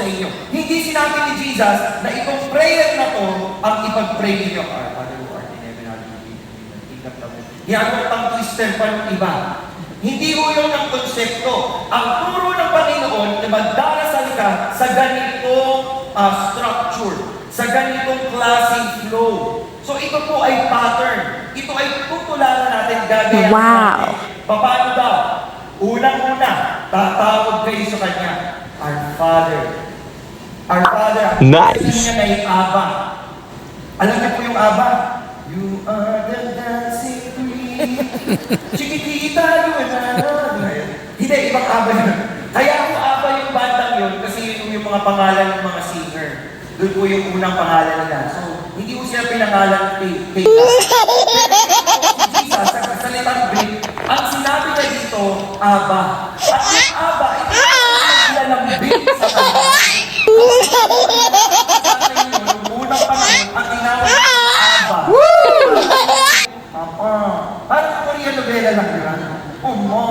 inyo. Hindi sinabi ni Jesus na itong prayer na to ang ipag-pray ninyo. Our Father who art in heaven, hallowed be thy name. Kingdom come. Yan ang pang-twister pa ng iba. Hindi ho yun ang konsepto. Ang turo ng Panginoon na magdarasal ka sa ganitong structure, sa ganitong klaseng flow. So ito po ay pattern. Ito ay tutularan natin, gagayahin natin. Paano daw? Unang-una, tatawag kayo sa Kanya. Our Father. Our Father. Nice. Kasi niya na yung Aba. Alam niyo po yung Aba? You are the dancing queen. Chiquitita, you and I. Hindi, ibang Aba yun. Kaya ako Aba yung bandang yun kasi yun yung mga pangalan ng mga singer. Doon po yung unang pangalan nila. So, hindi ko sila pinangalan kay Jesus, sa salitang Greek, ang sinabi na dito, Aba. At yung Aba, ito ang lalambing sa kanya. Yung unang panahon, ang tinawag na Aba. Papa. Parang Korean novela lang yan. Oma.